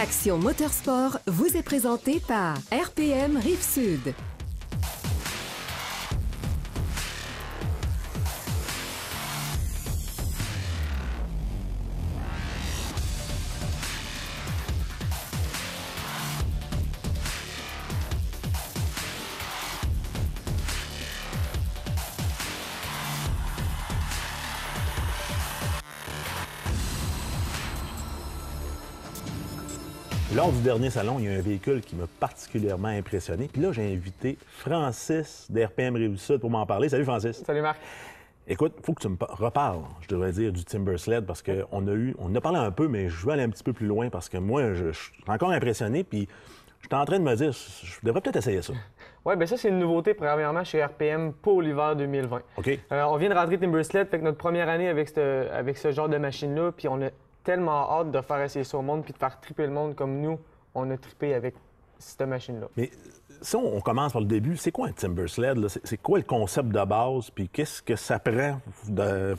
Action Motorsport vous est présenté par RPM Rive-Sud. Lors du dernier salon, il y a un véhicule qui m'a particulièrement impressionné. Puis là, j'ai invité Francis d'RPM Rive-Sud pour m'en parler. Salut, Francis. Salut, Marc. Écoute, il faut que tu me reparles, je devrais dire, du Timber Sled parce qu'on a parlé un peu, mais je veux aller un petit peu plus loin parce que moi, je suis encore impressionné. Puis je suis en train de me dire, je devrais peut-être essayer ça. Oui, bien ça, c'est une nouveauté, premièrement, chez RPM pour l'hiver 2020. OK. On vient de rentrer Timber Sled, fait que notre première année avec ce genre de machine-là, puis on a tellement hâte de faire essayer ça au monde puis de faire triper le monde comme nous, on a trippé avec cette machine-là. Mais si on commence par le début, c'est quoi un Timber Sled? C'est quoi le concept de base? Puis qu'est-ce que ça prend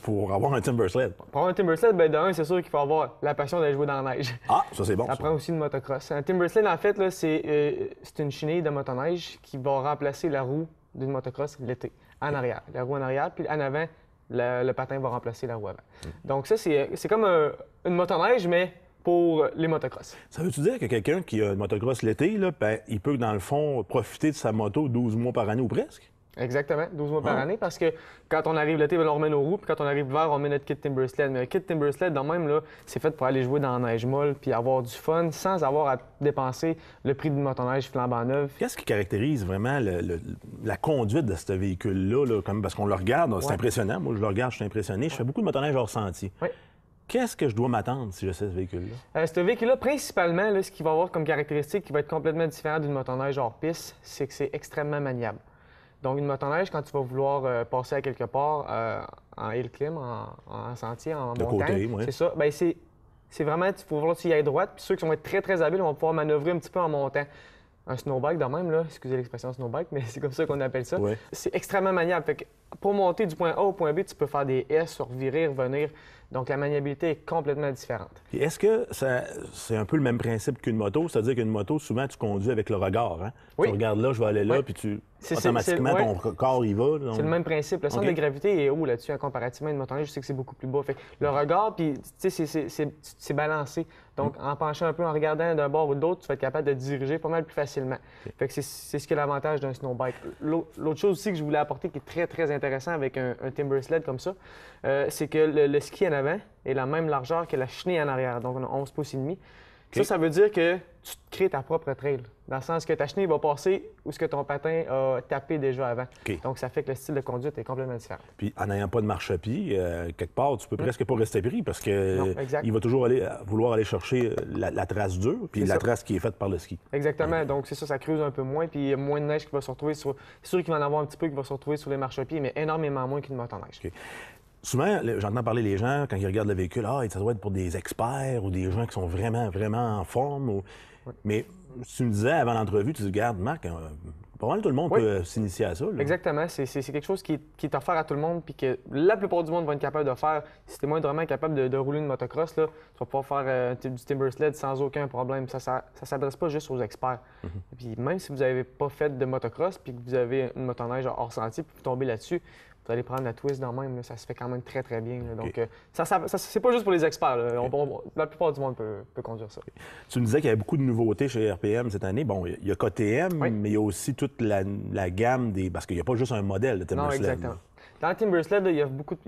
pour avoir un Timber Sled? Pour avoir un Timber Sled, bien d'un, c'est sûr qu'il faut avoir la passion d'aller jouer dans la neige. Ah, ça c'est bon. Ça prend aussi une motocross. Un Timber Sled, en fait, là, c'est une chenille de motoneige qui va remplacer la roue d'une motocross l'été, en arrière. La roue en arrière, puis en avant, le patin va remplacer la roue avant. Donc ça, c'est comme une motoneige, mais pour les motocross. Ça veut-tu dire que quelqu'un qui a une motocross l'été, là, ben, il peut, dans le fond, profiter de sa moto 12 mois par année ou presque? Exactement, 12 mois par année, parce que quand on arrive l'été, on remet nos roues, puis quand on arrive l'hiver, on met notre kit Timber Sled. Mais le kit Timber Sled, de même, là, c'est fait pour aller jouer dans la neige molle, puis avoir du fun, sans avoir à dépenser le prix d'une motoneige flambant neuve. Qu'est-ce qui caractérise vraiment la conduite de ce véhicule-là? Là, parce qu'on le regarde, c'est impressionnant. Moi, je le regarde, je suis impressionné. Je fais beaucoup de motoneige hors sentier. Oui. Qu'est-ce que je dois m'attendre si j'essaie ce véhicule-là? Ce véhicule-là, principalement, là, ce qu'il va avoir comme caractéristique qui va être complètement différent d'une motoneige hors piste, c'est que c'est extrêmement maniable. Donc, une motoneige, quand tu vas vouloir passer à quelque part en hill climb, en sentier, en de montagne, côté, c'est ça. Bien, c'est vraiment, il faut vouloir y aller droite. Puis ceux qui vont être très, très habiles vont pouvoir manœuvrer un petit peu en montant. Un snowbike de même, là, excusez l'expression snowbike, mais c'est comme ça qu'on appelle ça. Ouais. C'est extrêmement maniable. Fait que pour monter du point A au point B, tu peux faire des S, revirer, revenir. Donc, la maniabilité est complètement différente. Et est-ce que c'est un peu le même principe qu'une moto? C'est-à-dire qu'une moto, souvent, tu conduis avec le regard. Hein? Oui. Tu regardes là, je vais aller là, Oui. puis automatiquement, ton corps y va. Donc... C'est le même principe. Le centre de gravité est haut là-dessus, comparativement à une motoneige, je sais que c'est beaucoup plus bas. Fait que le regard, puis tu sais, c'est balancé. Donc, en penchant un peu, en regardant d'un bord ou de l'autre, tu vas être capable de te diriger pas mal plus facilement. Fait que c'est ce qui est l'avantage d'un snowbike. L'autre chose aussi que je voulais apporter qui est très, très intéressant avec un Timber Sled comme ça, c'est que le ski en avant est la même largeur que la chenille en arrière. Donc, on a 11 pouces et demi. Okay. Ça veut dire que tu te crées ta propre trail. Dans le sens que ta chenille va passer où ce que ton patin a tapé déjà avant. Okay. Donc, ça fait que le style de conduite est complètement différent. Puis, en n'ayant pas de marchepied, quelque part, tu peux presque pas rester pris parce que il va toujours vouloir aller chercher la trace dure puis la trace qui est faite par le ski. Exactement. Donc, c'est ça creuse un peu moins puis il y a moins de neige qui va se retrouver sur... C'est sûr qu'il va en avoir un petit peu qui va se retrouver sur les marchepieds, mais énormément moins qu'une motoneige. Okay. Souvent, j'entends parler les gens, quand ils regardent le véhicule, ça doit être pour des experts ou des gens qui sont vraiment, vraiment en forme. Oui. Mais tu me disais avant l'entrevue, tu dis, regarde, Marc, pas mal tout le monde peut s'initier à ça. Là. Exactement. C'est quelque chose qui est offert à tout le monde puis que la plupart du monde va être capable de faire. Si tu es moindrement capable de rouler une motocross, là, tu vas pouvoir faire du Timber Sled sans aucun problème. Ça ne s'adresse pas juste aux experts. Puis même si vous n'avez pas fait de motocross puis que vous avez une motoneige hors sentier puis vous tombez là-dessus, vous allez prendre la twist dans même, là, ça se fait quand même très, très bien. Là. Donc, c'est pas juste pour les experts. La plupart du monde peut conduire ça. Tu me disais qu'il y avait beaucoup de nouveautés chez RPM cette année. Bon, il y a KTM, mais il y a aussi toute la gamme des... Parce qu'il n'y a pas juste un modèle de Timber Sled. Exactement. Dans le Timber Sled, il y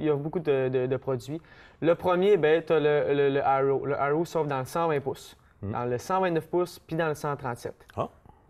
a beaucoup de produits. Le premier, tu as le Arrow. Le Arrow sauf dans le 120 pouces, dans le 129 pouces puis dans le 137.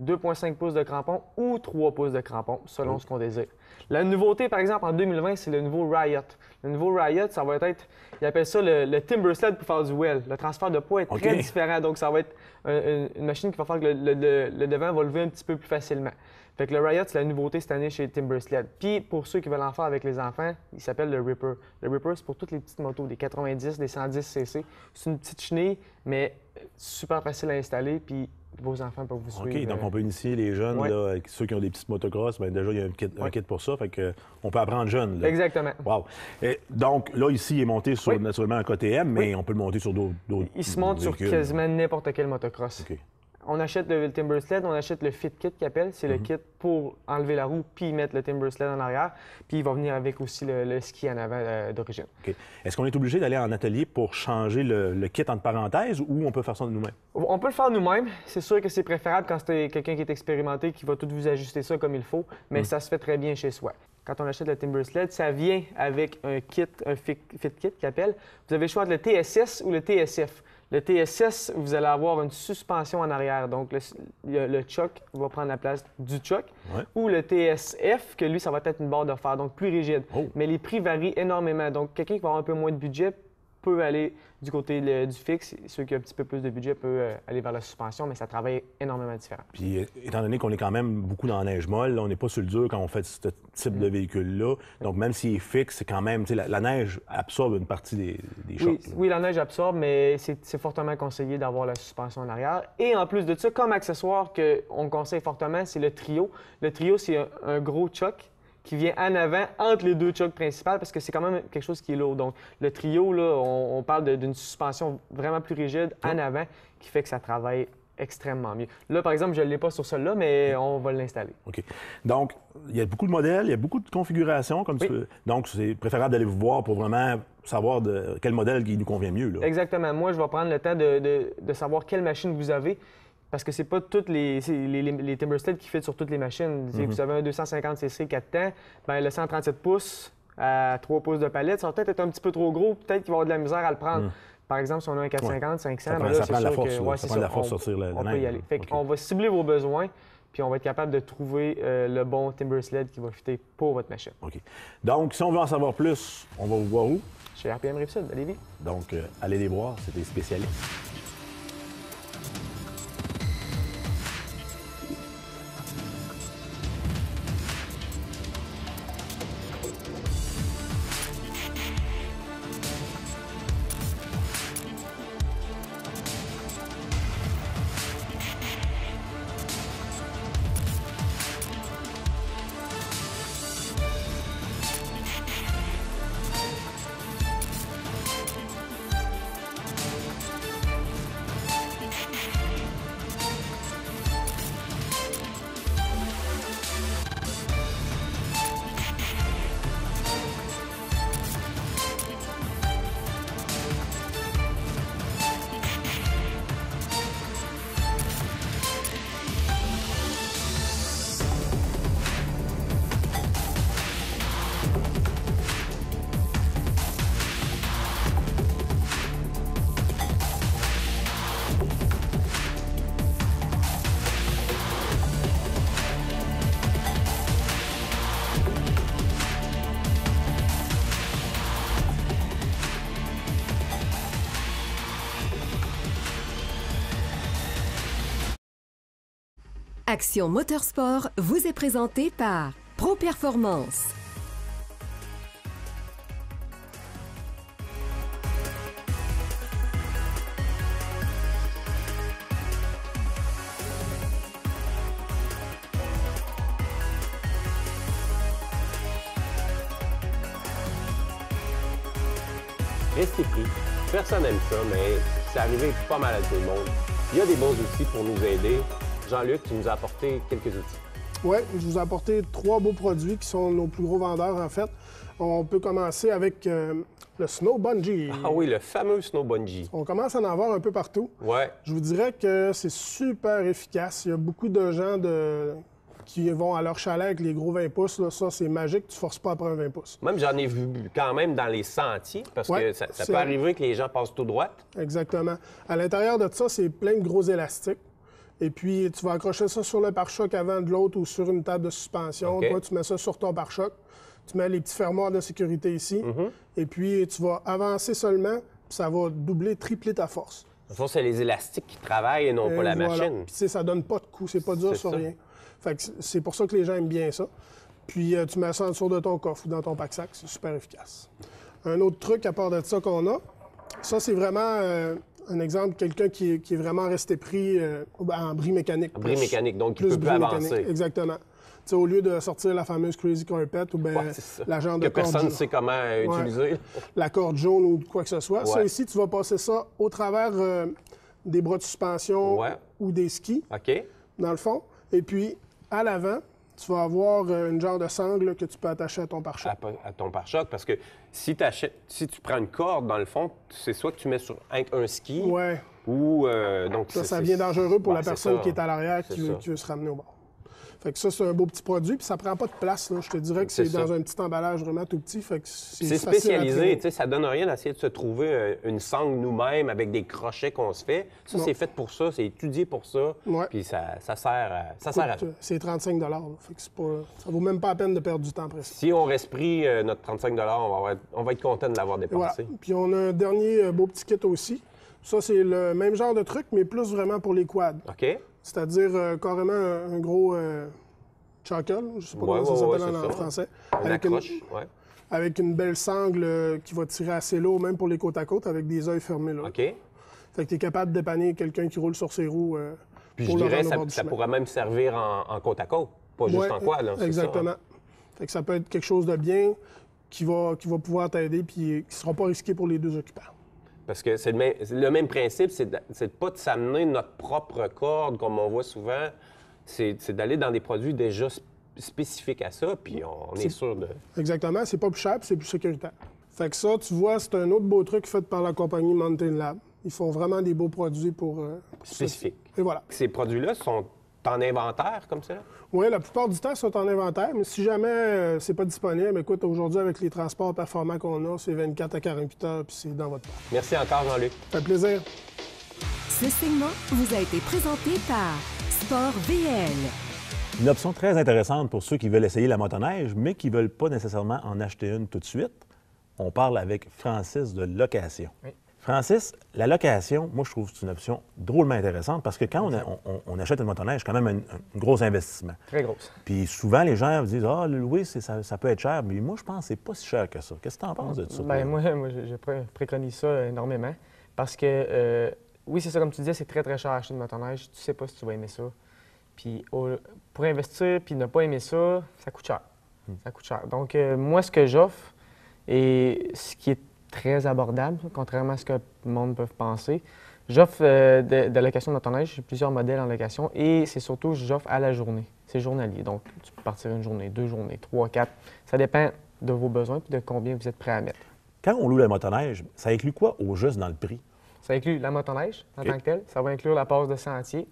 2,5 pouces de crampon ou 3 pouces de crampon, selon ce qu'on désire. La nouveauté, par exemple, en 2020, c'est le nouveau Riot. Le nouveau Riot, ça va être, ils appellent ça le Timber Sled pour faire du well. Le transfert de poids est très différent, donc ça va être une machine qui va faire que le devant va lever un petit peu plus facilement. Fait que le Riot, c'est la nouveauté cette année chez Timber Sled. Puis, pour ceux qui veulent en faire avec les enfants, il s'appelle le Ripper. Le Ripper, c'est pour toutes les petites motos, des 90, des 110 cc. C'est une petite chenille, mais super facile à installer, puis vos enfants peuvent vous suivre. OK, donc on peut initier les jeunes, Ouais. là, ceux qui ont des petites motocross, bien déjà, il y a un kit pour ça, fait que on peut apprendre jeune. Là. Exactement. Wow. Et donc, là, ici, il est monté sur, Oui. naturellement, un KTM, mais on peut le monter sur d'autres Il se monte sur véhicules. quasiment n'importe quel motocross. OK. On achète le Timber Sled, on achète le Fit Kit qu'il appelle. C'est le kit pour enlever la roue puis mettre le Timber Sled en arrière. Puis il va venir avec aussi le ski en avant d'origine. OK. Est-ce qu'on est obligé d'aller en atelier pour changer le kit entre parenthèses ou on peut faire ça de nous-mêmes? On peut le faire nous-mêmes. C'est sûr que c'est préférable quand c'est quelqu'un qui est expérimenté, qui va tout vous ajuster ça comme il faut, mais ça se fait très bien chez soi. Quand on achète le Timber Sled, ça vient avec un kit, un Fit Kit qu'il appelle. Vous avez le choix entre le TSS ou le TSF. Le TSS, vous allez avoir une suspension en arrière. Donc, le choc va prendre la place du choc. Ouais. Ou le TSF, que lui, ça va être une barre de fer, donc plus rigide. Oh. Mais les prix varient énormément. Donc, quelqu'un qui va avoir un peu moins de budget peut aller du côté du fixe. Ceux qui ont un petit peu plus de budget peuvent aller vers la suspension, mais ça travaille énormément différent. Puis, étant donné qu'on est quand même beaucoup dans la neige molle, là, on n'est pas sur le dur quand on fait ce type de véhicule-là. Donc, même s'il est fixe, c'est quand même, tu sais, la neige absorbe une partie des chocs. Oui, la neige absorbe, mais c'est fortement conseillé d'avoir la suspension en arrière. Et en plus de ça, comme accessoire qu'on conseille fortement, c'est le trio. Le trio, c'est un gros choc qui vient en avant entre les deux chocs principales parce que c'est quand même quelque chose qui est lourd. Donc, le trio, là, on parle d'une suspension vraiment plus rigide en avant qui fait que ça travaille extrêmement mieux. Là, par exemple, je ne l'ai pas sur celui-là, mais on va l'installer. OK. Donc, il y a beaucoup de modèles, il y a beaucoup de configurations. Comme Oui. Donc, c'est préférable d'aller vous voir pour vraiment savoir quel modèle qui nous convient mieux. Là. Exactement. Moi, je vais prendre le temps de savoir quelle machine vous avez. Parce que c'est pas toutes les Timber Sled qui fit sur toutes les machines. Vous avez un 250 cc 4 temps, bien, le 137 pouces à 3 pouces de palette, ça va peut-être être un petit peu trop gros, peut-être qu'il va avoir de la misère à le prendre. Par exemple, si on a un 450, 500, Ça prend, bien là, ça c'est prend de la sûr force. que, là. ouais, Ça c'est prend de la ça. force sortir la On peut neige. y aller. Fait OK. qu'on va cibler vos besoins, puis on va être capable de trouver le bon Timber Sled qui va fitter pour votre machine. OK. Donc, si on veut en savoir plus, on va vous voir où? Chez RPM Rive-Sud, à Lévis. Donc, allez les voir, c'est des spécialistes. Action Motorsport vous est présenté par Pro Performance. Restez pris. Personne n'aime ça, mais c'est arrivé pas mal à tout le monde. Il y a des bons outils pour nous aider. Jean-Luc, tu nous as apporté quelques outils. Oui, je vous ai apporté 3 beaux produits qui sont nos plus gros vendeurs, en fait. On peut commencer avec le Snow Bungee. Ah oui, le fameux Snow Bungee. On commence à en avoir un peu partout. Ouais. Je vous dirais que c'est super efficace. Il y a beaucoup de gens qui vont à leur chalet avec les gros 20 pouces. Là. Ça, c'est magique. Tu ne forces pas après un 20 pouces. Même j'en ai vu quand même dans les sentiers, parce Ouais, que ça c'est peut arriver que les gens passent tout droit. Exactement. À l'intérieur de ça, c'est plein de gros élastiques. Et puis, tu vas accrocher ça sur le pare-choc avant de l'autre ou sur une table de suspension. OK. Toi, tu mets ça sur ton pare-choc. Tu mets les petits fermoirs de sécurité ici. Et puis, tu vas avancer seulement, puis ça va doubler, tripler ta force. De toute façon, c'est les élastiques qui travaillent et non pas la Voilà. machine. Puis, tu sais, ça donne pas de coup. C'est pas dur C'est sur ça. rien. Fait que c'est pour ça que les gens aiment bien ça. Puis, tu mets ça en dessous de ton coffre ou dans ton pack-sac. C'est super efficace. Un autre truc à part de ça qu'on a, ça, c'est vraiment Un exemple, quelqu'un qui est vraiment resté pris en bris mécanique. En bris mécanique, donc il plus peut plus bris avancer. mécanique, exactement. T'sais, au lieu de sortir la fameuse Crazy Carpet ou bien la genre de que personne corde ne sait comment utiliser. La corde jaune ou quoi que ce soit. Ouais. Ça ici, tu vas passer ça au travers des bras de suspension ou des skis, OK. dans le fond. Et puis, à l'avant, tu vas avoir une genre de sangle que tu peux attacher à ton pare-choc. À ton pare-choc, parce que si tu prends une corde, dans le fond, c'est soit que tu mets sur un ski Ouais. ou... donc Ça devient dangereux pour la c'est personne ça. qui est à l'arrière C'est qui veut se ramener au bord. Fait que ça, c'est un beau petit produit, puis ça prend pas de place. Là. Je te dirais que c'est C'est dans ça. un petit emballage vraiment tout petit. Fait que C'est facile à spécialisé, traîner. tu sais, ça donne rien d'essayer de se trouver une sangle nous-mêmes avec des crochets qu'on se fait. Ça, Non. c'est fait pour ça, c'est étudié pour ça, Ouais. puis ça sert à ça. C'est 35 là. Fait que ça vaut même pas la peine de perdre du temps après ça. Si on reste pris notre 35 on va être content de l'avoir Et voilà. dépensé. Puis on a un dernier beau petit kit aussi. Ça, c'est le même genre de truc, mais plus vraiment pour les quads. OK? C'est-à-dire carrément un gros chuckle, je sais pas comment ça s'appelle en français. Une accroche, Avec une belle sangle qui va tirer assez lourd, même pour les côte à côte, avec des œils fermés. Là. OK. Fait que tu es capable de dépanner quelqu'un qui roule sur ses roues. Puis pour je le dirais, rendre au bord du ça chemin. pourrait même servir en côte à côte, pas juste en quad. Là, c'est exactement. ça, hein? Fait que ça peut être quelque chose de bien qui va pouvoir t'aider puis qui ne sera pas risqué pour les deux occupants. Parce que c'est le même principe, c'est de pas de s'amener notre propre corde, comme on voit souvent. C'est d'aller dans des produits déjà spécifiques à ça, puis on est sûr de... Exactement. C'est pas plus cher puis c'est plus sécuritaire. Fait que ça, tu vois, c'est un autre beau truc fait par la compagnie Mountain Lab. Ils font vraiment des beaux produits pour Spécifiques. Et voilà. Ces produits-là sont en inventaire, comme ça? Oui, la plupart du temps, ils sont en inventaire, mais si jamais c'est pas disponible, écoute, aujourd'hui, avec les transports performants qu'on a, c'est 24 à 48 heures, puis c'est dans votre porte. Merci encore, Jean-Luc. Ça fait plaisir. Ce segment vous a été présenté par Sport VL. Une option très intéressante pour ceux qui veulent essayer la motoneige, mais qui ne veulent pas nécessairement en acheter une tout de suite. On parle avec Francis de location. Oui. Francis, la location, moi, je trouve que c'est une option drôlement intéressante parce que quand on achète une motoneige, c'est quand même un gros investissement. Très grosse. Puis souvent, les gens disent « Ah, le louer, ça peut être cher. » Mais moi, je pense que c'est pas si cher que ça. Qu'est-ce que tu en penses de ça? Bien, moi je préconise ça énormément parce que, oui, c'est ça, comme tu disais, c'est très, très cher à acheter une motoneige. Tu sais pas si tu vas aimer ça. Puis pour investir puis ne pas aimer ça, ça coûte cher. Ça coûte cher. Donc, moi, ce que j'offre, et ce qui est très abordable, contrairement à ce que le monde peut penser, j'offre de location de motoneige. J'ai plusieurs modèles en location et c'est surtout, j'offre à la journée. C'est journalier. Donc, tu peux partir une journée, 2 journées, 3, 4. Ça dépend de vos besoins et de combien vous êtes prêt à mettre. Quand on loue la motoneige, ça inclut quoi au juste dans le prix? Ça inclut la motoneige en OK. tant que telle. Ça va inclure la passe de sentier.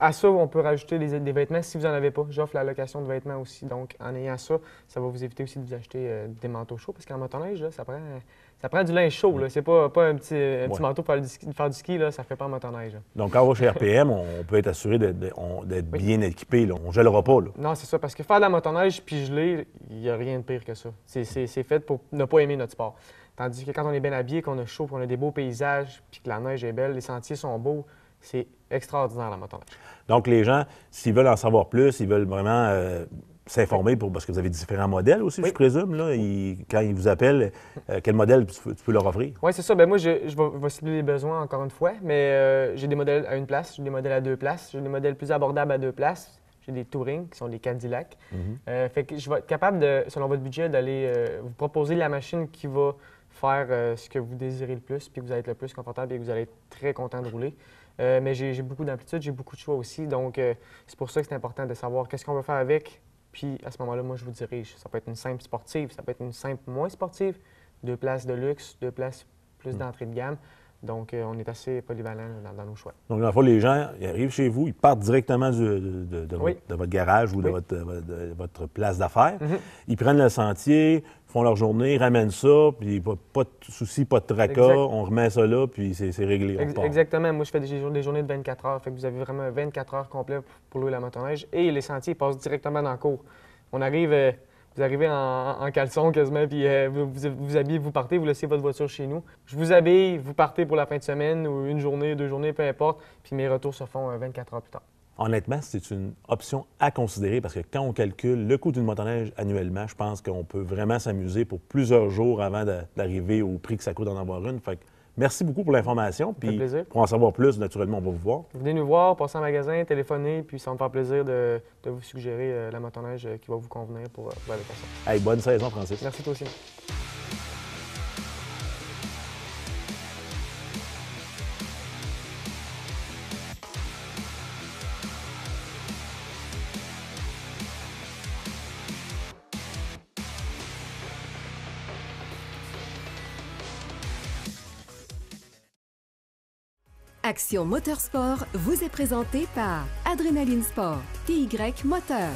À ça, on peut rajouter des vêtements si vous n'en avez pas. J'offre la location de vêtements aussi. Donc, en ayant ça, ça va vous éviter aussi de vous acheter des manteaux chauds. Parce qu'en motoneige, là, ça prend du linge chaud. C'est pas un petit manteau pour faire du ski. Là, ça ne fait pas en motoneige. Là. Donc, quand on va chez RPM, on peut être assuré d'être bien équipé. Là. On ne gèlera pas. Là. Non, c'est ça. Parce que faire de la motoneige puis geler, il n'y a rien de pire que ça. C'est fait pour ne pas aimer notre sport. Tandis que quand on est bien habillé, qu'on a chaud, qu'on a des beaux paysages, puis que la neige est belle, les sentiers sont beaux, c'est extraordinaire la motoneige. Donc, les gens, s'ils veulent en savoir plus, ils veulent vraiment s'informer parce que vous avez différents modèles aussi, Oui. je présume. Là, quand ils vous appellent, quel modèle tu peux leur offrir? Oui, c'est ça. Bien, moi, je vais cibler les besoins encore une fois, mais j'ai des modèles à une place, j'ai des modèles à 2 places, j'ai des modèles plus abordables à 2 places, j'ai des Touring qui sont des Cadillac. Fait que je vais être capable, selon votre budget, d'aller vous proposer la machine qui va faire ce que vous désirez le plus, puis que vous allez être le plus confortable et que vous allez être très content de rouler. Mais j'ai beaucoup d'amplitude, j'ai beaucoup de choix aussi, donc c'est pour ça que c'est important de savoir qu'est-ce qu'on veut faire avec. Puis à ce moment-là, moi, je vous dirige. Ça peut être une simple sportive, ça peut être une simple moins sportive, 2 places de luxe, 2 places plus d'entrée de gamme. Donc, on est assez polyvalent dans nos choix. Donc, dans le fond, les gens, ils arrivent chez vous, ils partent directement de votre garage ou de votre place d'affaires. Ils prennent le sentier, font leur journée, ramènent ça, puis pas de souci, pas de tracas, Exact. on remet ça là, puis c'est réglé. On repart. Exactement. Moi, je fais des journées de 24 heures. Fait que vous avez vraiment 24 heures complètes pour louer la motoneige. Et les sentiers passent directement dans le cours. On arrive... Vous arrivez en caleçon quasiment, puis vous habillez, vous partez, vous laissez votre voiture chez nous. Je vous habille, vous partez pour la fin de semaine ou une journée, 2 journées, peu importe, puis mes retours se font 24 heures plus tard. Honnêtement, c'est une option à considérer parce que quand on calcule le coût d'une motoneige annuellement, je pense qu'on peut vraiment s'amuser pour plusieurs jours avant d'arriver au prix que ça coûte d'en avoir une. Fait que Merci beaucoup pour l'information. Puis plaisir. pour en savoir plus, naturellement, on va vous voir. Venez nous voir, passez en magasin, téléphonez, puis ça va me faire plaisir de vous suggérer la motoneige qui va vous convenir pour la location. Hey, bonne saison, Francis. Merci toi aussi. Action Motorsport vous est présenté par Adrénaline Sport, TY Moteur.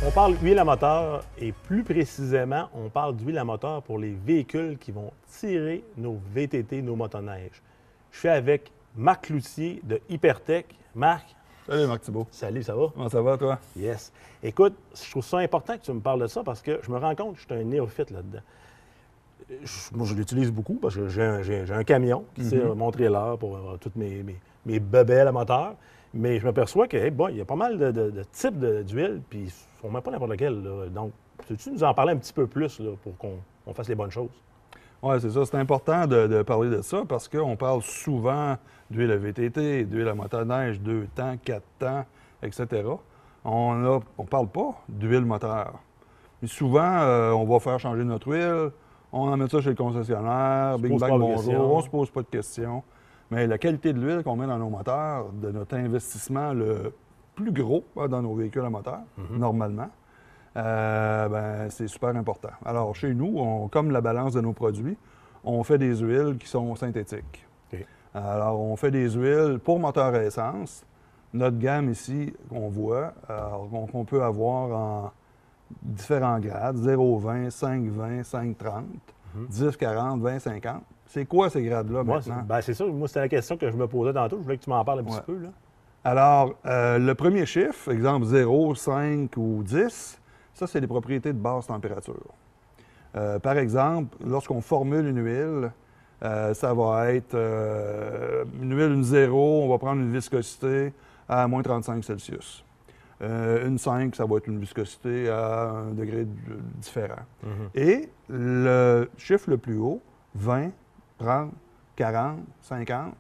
On parle d'huile à moteur et plus précisément, on parle d'huile à moteur pour les véhicules qui vont tirer nos VTT, nos motoneiges. Je suis avec Marc Cloutier de Hypertech. Marc. Salut Marc Thibault. Salut, ça va? Comment ça va, toi? Yes. Écoute, je trouve ça important que tu me parles de ça parce que je me rends compte que je suis un néophyte là-dedans. Moi, je l'utilise beaucoup parce que j'ai un camion qui sert mon trailer pour toutes mes bebelles à moteur. Mais je m'aperçois que, il y a pas mal de types d'huile, puis on ne met pas n'importe lequel. Là. Donc, peux-tu nous en parler un petit peu plus là, pour qu'on fasse les bonnes choses? Oui, c'est ça. C'est important de parler de ça parce qu'on parle souvent d'huile à VTT, d'huile à motoneige, 2 temps, 4 temps, etc. On ne parle pas d'huile moteur. Mais souvent, on va faire changer notre huile, on en met ça chez le concessionnaire, bing bang bonjour, on ne se pose pas de questions. Mais la qualité de l'huile qu'on met dans nos moteurs, de notre investissement le plus gros dans nos véhicules à moteur, normalement, c'est super important. Alors, chez nous, comme la balance de nos produits, on fait des huiles qui sont synthétiques. Okay. Alors, on fait des huiles pour moteur à essence. Notre gamme ici, qu'on voit, qu'on peut avoir en différents grades, 0,20, 5,20, 5,30, 10,40, 20,50. C'est quoi ces grades-là maintenant? C'est ça. Moi, c'était la question que je me posais tantôt. Je voulais que tu m'en parles un petit peu. Là. Alors, le premier chiffre, exemple 0, 5 ou 10, ça, c'est les propriétés de basse température. Par exemple, lorsqu'on formule une huile, ça va être une huile, une 0, on va prendre une viscosité à moins 35 Celsius. Une 5, ça va être une viscosité à un degré différent. Et le chiffre le plus haut, 20, 30, 40, 50,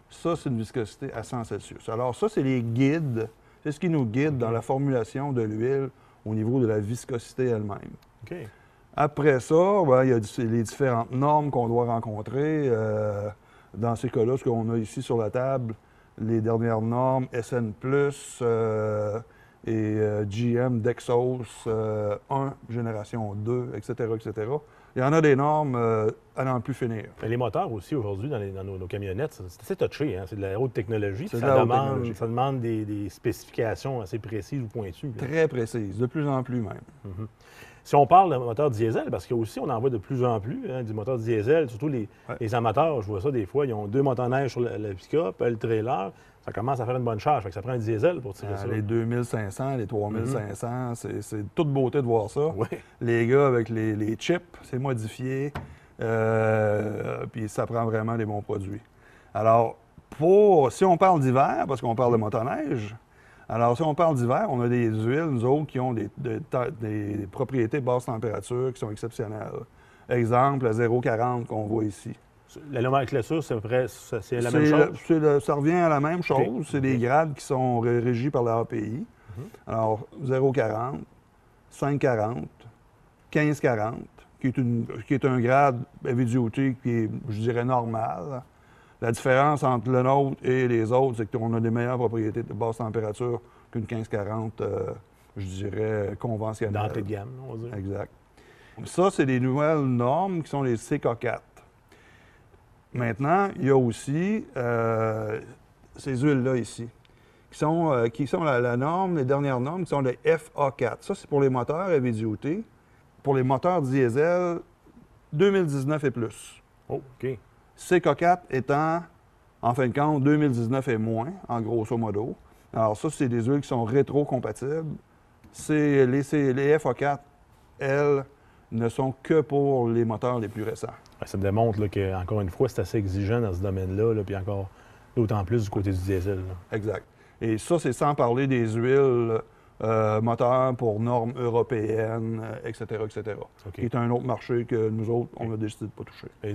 ça, c'est une viscosité à 100 Celsius. Alors ça, c'est les guides, c'est ce qui nous guide dans la formulation de l'huile au niveau de la viscosité elle-même. Okay. Après ça, il y a les différentes normes qu'on doit rencontrer. Dans ces cas-là, ce qu'on a ici sur la table, les dernières normes SN+, et GM, Dexos, 1, génération 2, etc., etc. Il y en a des normes à n'en plus finir. Mais les moteurs aussi, aujourd'hui, dans nos camionnettes, c'est assez touché. Hein? C'est de la haute technologie. Ça demande des spécifications assez précises ou pointues. Là. Très précises, de plus en plus même. Si on parle de moteur diesel, parce qu'aussi, on en voit de plus en plus, du moteur diesel, surtout les amateurs, je vois ça des fois, ils ont 2 motoneiges sur le pick-up, le trailer, ça commence à faire une bonne charge. Fait que ça prend un diesel pour tirer ça. Les 2500, les 3500, c'est toute beauté de voir ça. Oui. Les gars avec les chips, c'est modifié, puis ça prend vraiment des bons produits. Alors, si on parle d'hiver, parce qu'on parle de motoneige, alors si on parle d'hiver, on a des huiles, nous autres, qui ont des propriétés basse température qui sont exceptionnelles. Exemple, la 0,40 qu'on voit ici. La nomenclature, c'est à peu près c'est la même chose? Ça revient à la même chose. Okay. C'est des grades qui sont régis par la API. Alors, 0,40, 5,40, 15,40, qui est un grade heavy duty qui est, je dirais, normal. La différence entre le nôtre et les autres, c'est qu'on a des meilleures propriétés de basse température qu'une 1540, je dirais, conventionnelle. D'entrée de gamme, on va dire. Exact. Ça, c'est des nouvelles normes qui sont les CK4. Maintenant, il y a aussi ces huiles-là ici, qui qui sont la norme, les dernières normes, qui sont les FA4. Ça, c'est pour les moteurs heavy duty. Pour les moteurs diesel, 2019 et plus. Oh, OK. CK4 étant, en fin de compte, 2019 et moins, en grosso modo. Alors ça, c'est des huiles qui sont rétro-compatibles. Les FA4, elles, ne sont que pour les moteurs les plus récents. Ça démontre qu'encore une fois, c'est assez exigeant dans ce domaine-là, là, puis encore d'autant plus du côté du diesel. Là. Exact. Et ça, c'est sans parler des huiles moteurs pour normes européennes, etc., etc. Okay. Qui est un autre marché que nous autres, on a décidé de ne pas toucher. Et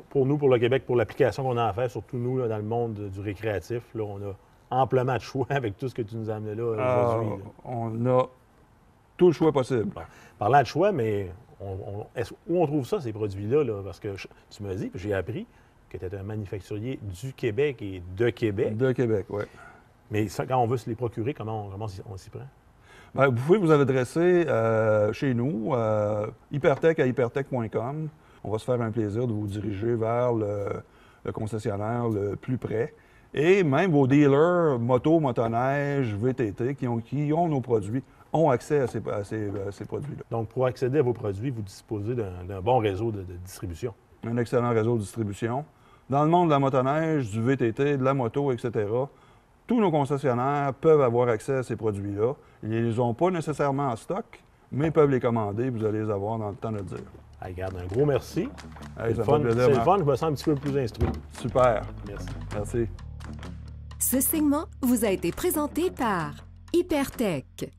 pour nous, pour le Québec, pour l'application qu'on a à faire, surtout nous, là, dans le monde du récréatif, là, on a amplement de choix avec tout ce que tu nous as amené là aujourd'hui. Là. On a tout le choix possible. Bon. Parlant de choix, mais où on trouve ça, ces produits-là? Là? Parce que tu m'as dit, puis j'ai appris que tu étais un manufacturier du Québec et de Québec. De Québec, oui. Mais ça, quand on veut se les procurer, comment on s'y prend? Bien, vous pouvez vous adresser chez nous, hypertech à hypertech.com. On va se faire un plaisir de vous diriger vers le concessionnaire le plus près. Et même vos dealers moto, motoneige, VTT qui ont nos produits ont accès à ces produits-là. Donc, pour accéder à vos produits, vous disposez d'un bon réseau de distribution. Un excellent réseau de distribution. Dans le monde de la motoneige, du VTT, de la moto, etc., tous nos concessionnaires peuvent avoir accès à ces produits-là. Ils ne les ont pas nécessairement en stock, mais ils peuvent les commander. Vous allez les avoir dans le temps de le dire. Hey, regarde, un gros merci. Hey, c'est le fun, je me sens un petit peu plus instruit. Super. Merci. Merci. Ce segment vous a été présenté par Hypertech.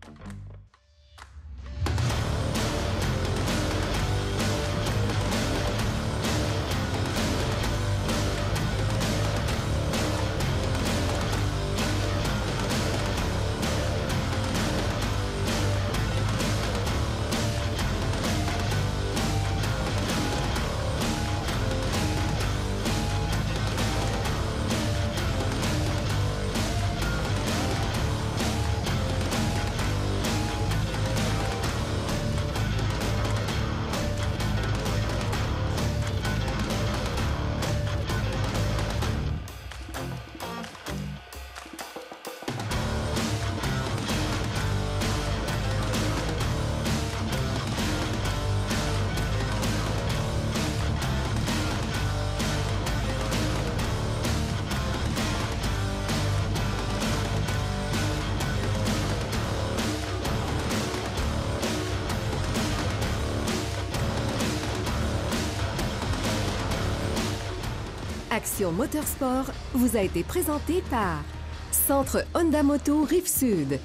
Action Motorsport vous a été présenté par Centre Honda Moto Rive-Sud.